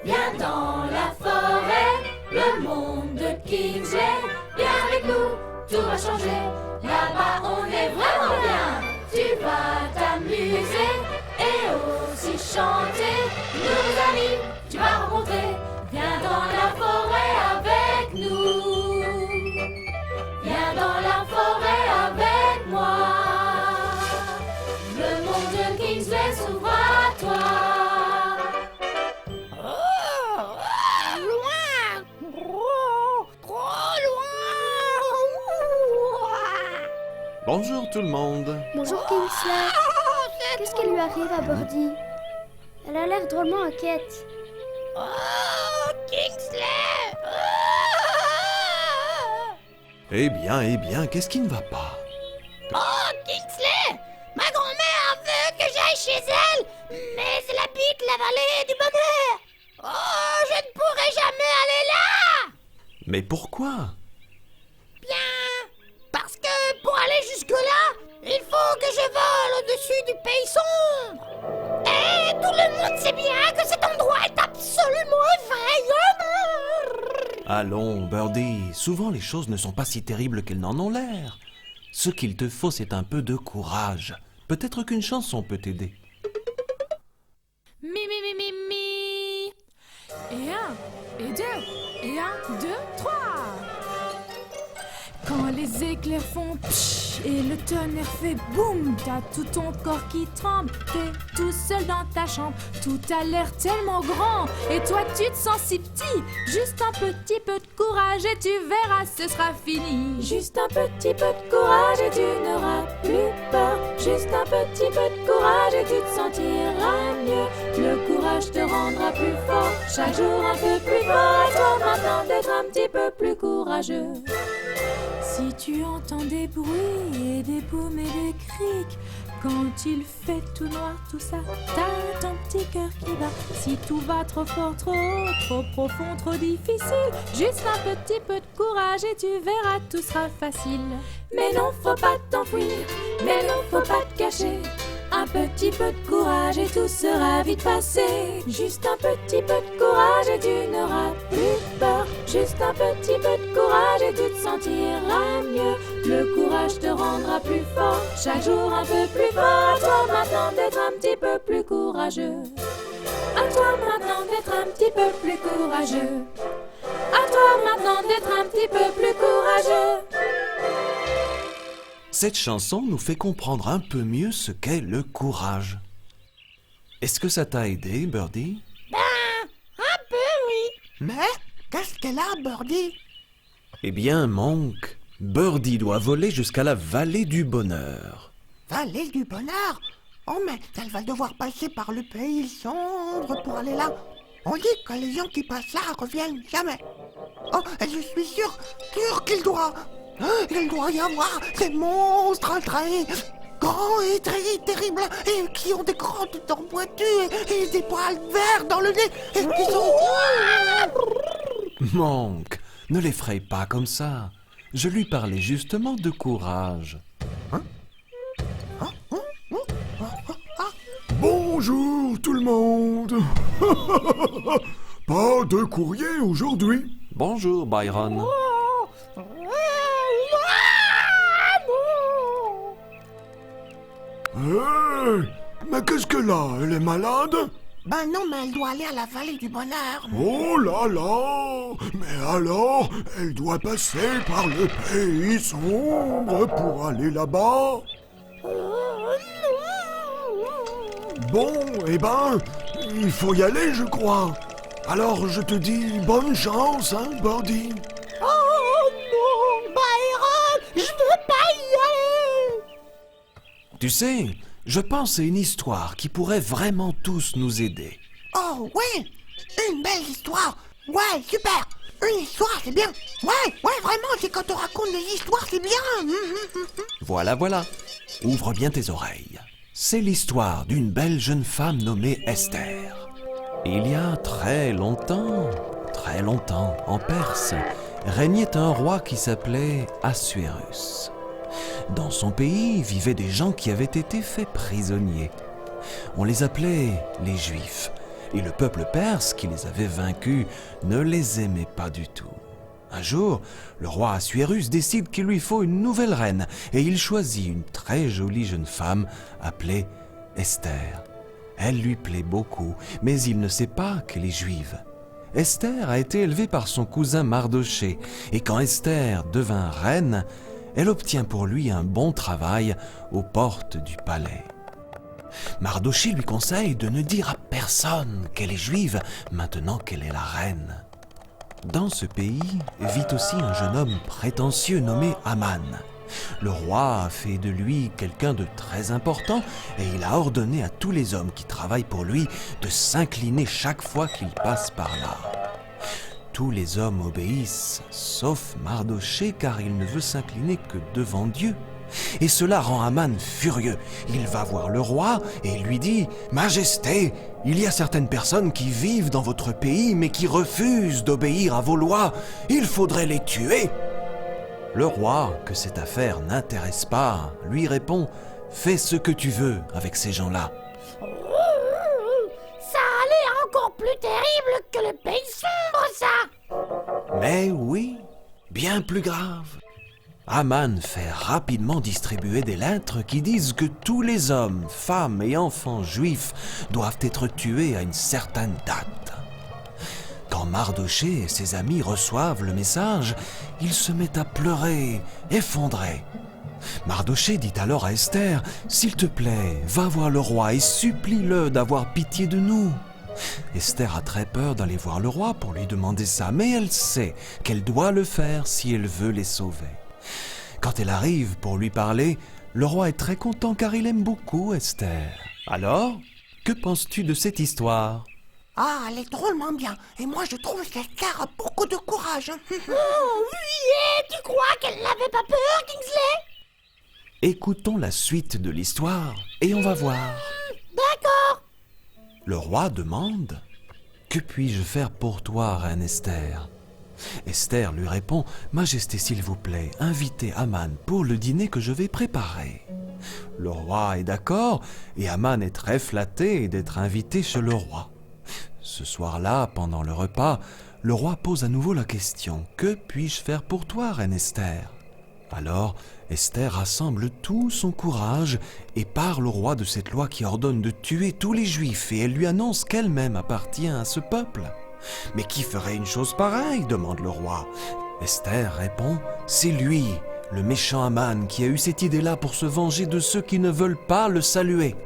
Viens dans la forêt, le monde de Kingsley. Viens avec nous, tout va changer. Là-bas on est vraiment bien. Tu vas t'amuser et aussi chanter. Nos amis, tu vas rencontrer. Viens dans la forêt avec nous. Viens dans la forêt avec moi. Le monde de Kingsley s'ouvre à toi. Bonjour tout le monde. Bonjour Kingsley. Qu'est-ce qui lui arrive à Birdie? Elle a l'air drôlement inquiète. Oh, Kingsley! Eh bien, qu'est-ce qui ne va pas? Oh, Kingsley! Ma grand-mère veut que j'aille chez elle, mais elle habite la vallée du bonheur. Oh, je ne pourrai jamais aller là! Mais pourquoi? Bien, parce que pour aller jusque-là, il faut que je vole au-dessus du pays sombre. Et tout le monde sait bien que cet endroit est absolument effrayant. Allons, Birdie, souvent les choses ne sont pas si terribles qu'elles n'en ont l'air. Ce qu'il te faut, c'est un peu de courage. Peut-être qu'une chanson peut t'aider. Mi, mi, mi, mi, mi. Et un, et deux, et un, deux, trois. Quand les éclairs font psh et le tonnerre fait boum, t'as tout ton corps qui tremble, t'es tout seul dans ta chambre, tout a l'air tellement grand, et toi tu te sens si petit. Juste un petit peu de courage et tu verras, ce sera fini. Juste un petit peu de courage et tu n'auras plus peur. Juste un petit peu de courage et tu te sentiras mieux. Le courage te rendra plus fort, chaque jour un peu plus fort. À toi maintenant d'être un petit peu plus courageux. Si tu entends des bruits et des boums et des crics, quand il fait tout noir, tout ça, t'as ton petit cœur qui bat. Si tout va trop fort, trop haut, trop profond, trop difficile, juste un petit peu de courage et tu verras, tout sera facile. Mais non, faut pas t'enfuir, mais non, faut pas te cacher. Un petit peu de courage et tout sera vite passé. Juste un petit peu de courage et tu n'auras plus peur. Juste un petit peu de courage et tu te sentiras mieux. Le courage te rendra plus fort, chaque jour un peu plus fort. À toi maintenant d'être un petit peu plus courageux. À toi maintenant d'être un petit peu plus courageux. À toi maintenant d'être un petit peu plus courageux. Cette chanson nous fait comprendre un peu mieux ce qu'est le courage. Est-ce que ça t'a aidé, Birdie? Un peu, oui. Mais qu'est-ce qu'elle a, Birdie? Eh bien, Monk, Birdie doit voler jusqu'à la vallée du bonheur. Vallée du bonheur? Oh, mais elle va devoir passer par le pays sombre pour aller là. On dit que les gens qui passent là reviennent jamais. Oh, et je suis sûr qu'il doit y avoir des monstres très grands et très terribles et qui ont des grandes dents pointues et des poils verts dans le nez et qui sont... Monk, ne l'effraie pas comme ça. Je lui parlais justement de courage. Bonjour tout le monde. Pas de courrier aujourd'hui. Bonjour, Byron. Mais qu'est-ce que là? Elle est malade? Ben non, mais elle doit aller à la vallée du bonheur. Oh là là! Mais alors, elle doit passer par le pays sombre pour aller là-bas? Bon, eh ben, il faut y aller, je crois. Alors, je te dis bonne chance, hein, Birdie? Oh non, Byron, je veux pas y aller. Tu sais, je pense à une histoire qui pourrait vraiment tous nous aider. Oh oui, une belle histoire. Ouais, super. Une histoire, c'est bien. Ouais, vraiment, c'est quand on raconte des histoires, c'est bien. Voilà. Ouvre bien tes oreilles. C'est l'histoire d'une belle jeune femme nommée Esther. Il y a très longtemps, en Perse, régnait un roi qui s'appelait Assuérus. Dans son pays vivaient des gens qui avaient été faits prisonniers. On les appelait les Juifs. Et le peuple perse, qui les avait vaincus, ne les aimait pas du tout. Un jour, le roi Assuérus décide qu'il lui faut une nouvelle reine et il choisit une très jolie jeune femme appelée Esther. Elle lui plaît beaucoup, mais il ne sait pas qu'elle est juive. Esther a été élevée par son cousin Mardochée et quand Esther devint reine, elle obtient pour lui un bon travail aux portes du palais. Mardochée lui conseille de ne dire à personne qu'elle est juive maintenant qu'elle est la reine. Dans ce pays vit aussi un jeune homme prétentieux nommé Aman. Le roi a fait de lui quelqu'un de très important et il a ordonné à tous les hommes qui travaillent pour lui de s'incliner chaque fois qu'il passe par là. Tous les hommes obéissent, sauf Mardochée car il ne veut s'incliner que devant Dieu. Et cela rend Aman furieux. Il va voir le roi et lui dit « Majesté, il y a certaines personnes qui vivent dans votre pays mais qui refusent d'obéir à vos lois. Il faudrait les tuer !» Le roi, que cette affaire n'intéresse pas, lui répond « Fais ce que tu veux avec ces gens-là. » Ça a l'air encore plus terrible que le pays sombre, ça. Mais oui, bien plus grave. Aman fait rapidement distribuer des lettres qui disent que tous les hommes, femmes et enfants juifs doivent être tués à une certaine date. Quand Mardochée et ses amis reçoivent le message, ils se mettent à pleurer, effondrés. Mardochée dit alors à Esther « S'il te plaît, va voir le roi et supplie-le d'avoir pitié de nous. » Esther a très peur d'aller voir le roi pour lui demander ça, mais elle sait qu'elle doit le faire si elle veut les sauver. Quand elle arrive pour lui parler, le roi est très content car il aime beaucoup Esther. Alors, que penses-tu de cette histoire ? Ah, elle est drôlement bien. Et moi, je trouve qu'Esther a beaucoup de courage. Oh oui, et tu crois qu'elle n'avait pas peur, Kingsley? Écoutons la suite de l'histoire et on va voir. D'accord. Le roi demande « Que puis-je faire pour toi, reine Esther ?» Esther lui répond « Majesté, s'il vous plaît, invitez Aman pour le dîner que je vais préparer. » Le roi est d'accord et Aman est très flatté d'être invité chez le roi. Ce soir-là, pendant le repas, le roi pose à nouveau la question « Que puis-je faire pour toi, reine Esther ?» Alors, Esther rassemble tout son courage et parle au roi de cette loi qui ordonne de tuer tous les Juifs et elle lui annonce qu'elle-même appartient à ce peuple. « Mais qui ferait une chose pareille ?» demande le roi. Esther répond « C'est lui, le méchant Aman, qui a eu cette idée-là pour se venger de ceux qui ne veulent pas le saluer. »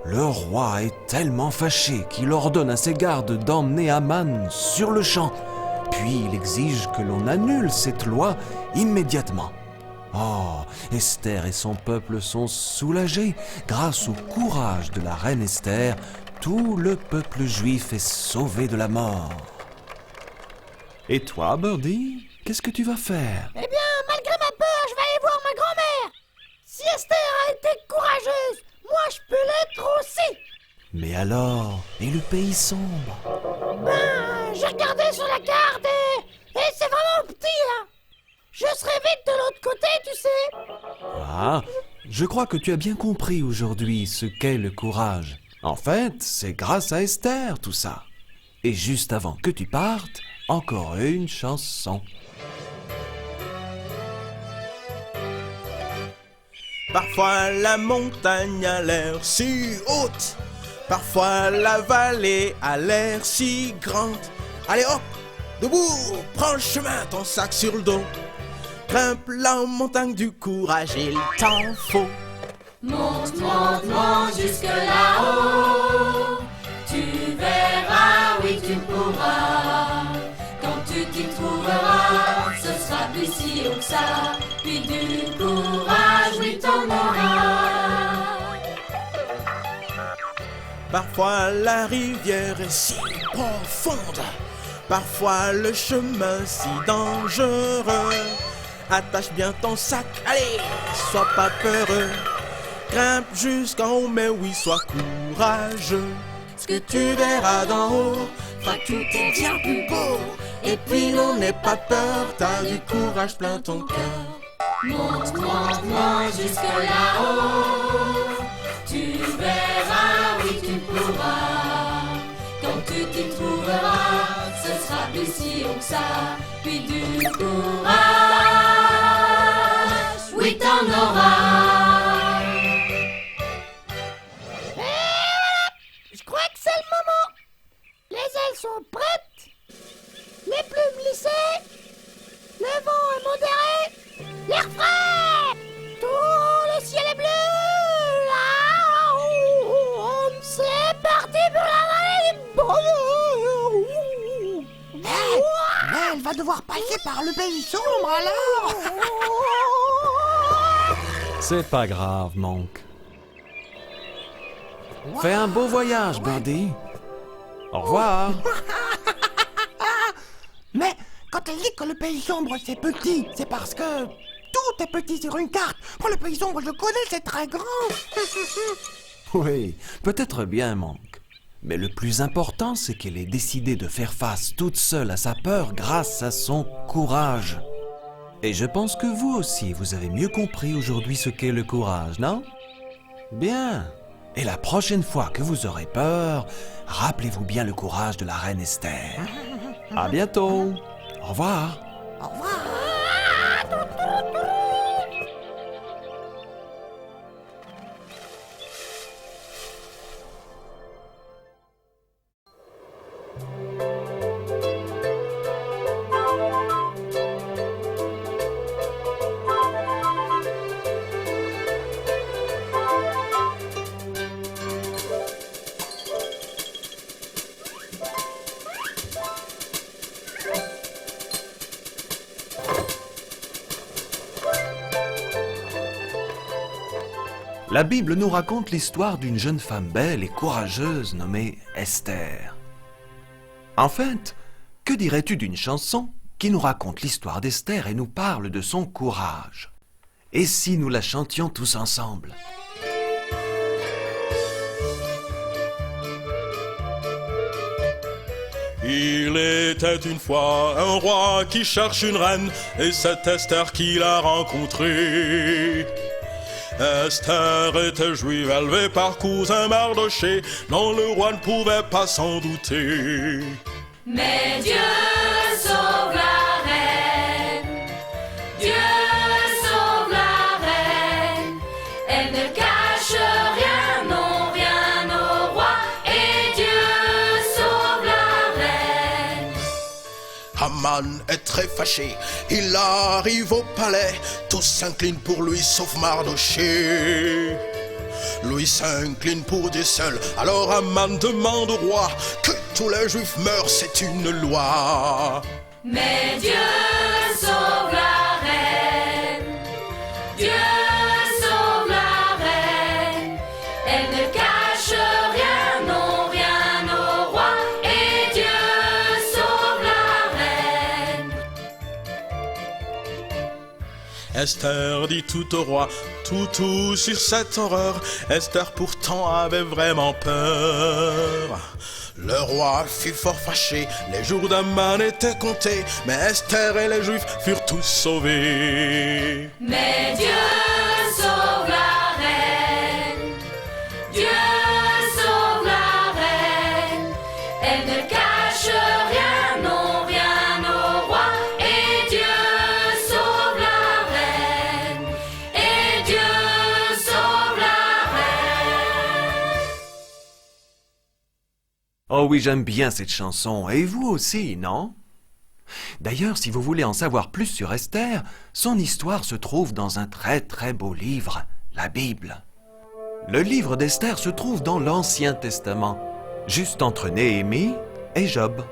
Le roi est tellement fâché qu'il ordonne à ses gardes d'emmener Aman sur le champ. Puis il exige que l'on annule cette loi immédiatement. Oh, Esther et son peuple sont soulagés. Grâce au courage de la reine Esther, tout le peuple juif est sauvé de la mort. Et toi, Birdie, qu'est-ce que tu vas faire? Eh bien, malgré ma peur, je vais aller voir ma grand-mère. Si Esther a été courageuse, moi je peux l'être aussi. Mais alors, et le pays sombre? Ben, j'ai regardé sur la carte et c'est vraiment petit, là. Je serai vite de l'autre côté, tu sais. Ah, je crois que tu as bien compris aujourd'hui ce qu'est le courage. En fait, c'est grâce à Esther, tout ça. Et juste avant que tu partes, encore une chanson. Parfois la montagne a l'air si haute, parfois la vallée a l'air si grande. Allez hop, debout, prends le chemin, ton sac sur le dos. Grimpe la montagne du courage, il t'en faut. Monte, monte, monte jusque là-haut. Tu verras, oui tu pourras. Quand tu t'y trouveras, ce sera plus si haut que ça. Puis du courage, oui t'en auras. Parfois la rivière est si profonde, parfois le chemin si dangereux. Attache bien ton sac, allez, sois pas peureux. Grimpe jusqu'en haut, mais oui, sois courageux. Ce que tu verras d'en haut fera que tout est bien plus beau. Et puis n'en aie pas peur, t'as du courage plein ton cœur. Monte, monte, monte jusque là-haut. Tu verras, oui tu pourras. tu trouveras, ce sera plus si haut que ça. Puis du courage, oui t'en auras. Je crois que c'est le moment. Les ailes sont prêtes, les plumes lissées, le vent est modéré, l'air frais, tout le ciel est bleu. C'est parti pour la vallée des bonheurs. Mais elle va devoir passer par le pays sombre alors. C'est pas grave, Monk. Fais un beau voyage, Birdie. Au revoir. Mais quand elle dit que le pays sombre c'est petit, c'est parce que tout est petit sur une carte. Moi le pays sombre je connais, c'est très grand. Oui, peut-être bien, Monk. Mais le plus important, c'est qu'elle ait décidé de faire face toute seule à sa peur grâce à son courage. Et je pense que vous aussi, vous avez mieux compris aujourd'hui ce qu'est le courage, non? Bien. Et la prochaine fois que vous aurez peur, rappelez-vous bien le courage de la reine Esther. À bientôt. Au revoir. Au revoir. La Bible nous raconte l'histoire d'une jeune femme belle et courageuse nommée Esther. En fait, que dirais-tu d'une chanson qui nous raconte l'histoire d'Esther et nous parle de son courage? Et si nous la chantions tous ensemble? Il était une fois un roi qui cherche une reine, et c'est Esther qui l'a rencontrée. Esther était juive, élevée par cousin Mardoché, dont le roi ne pouvait pas s'en douter. Mais Dieu sauve la reine, Dieu sauve la reine. Elle ne cache rien, non rien au roi, et Dieu sauve la reine. Haman est très fâché, il arrive au palais, tous s'inclinent pour lui sauf Mardoché. Lui s'incline pour Dieu seul, alors Haman demande au roi que tous les juifs meurent, c'est une loi. Mais Dieu sauve la reine, Dieu sauve la reine. Elle ne cache rien, non rien au roi, et Dieu sauve la reine. Esther dit tout au roi, tout sur cette horreur. Esther pourtant avait vraiment peur. Le roi fut fort fâché, les jours d'Haman étaient comptés, mais Esther et les Juifs furent tous sauvés. Mais Dieu sauve la reine, Dieu sauve la reine. Elle ne cache rien, non rien au roi, et Dieu sauve la reine, et Dieu sauve la reine. Oh oui, j'aime bien cette chanson, et vous aussi, non? D'ailleurs, si vous voulez en savoir plus sur Esther, son histoire se trouve dans un très très beau livre, la Bible. Le livre d'Esther se trouve dans l'Ancien Testament, juste entre Néhémie et Job.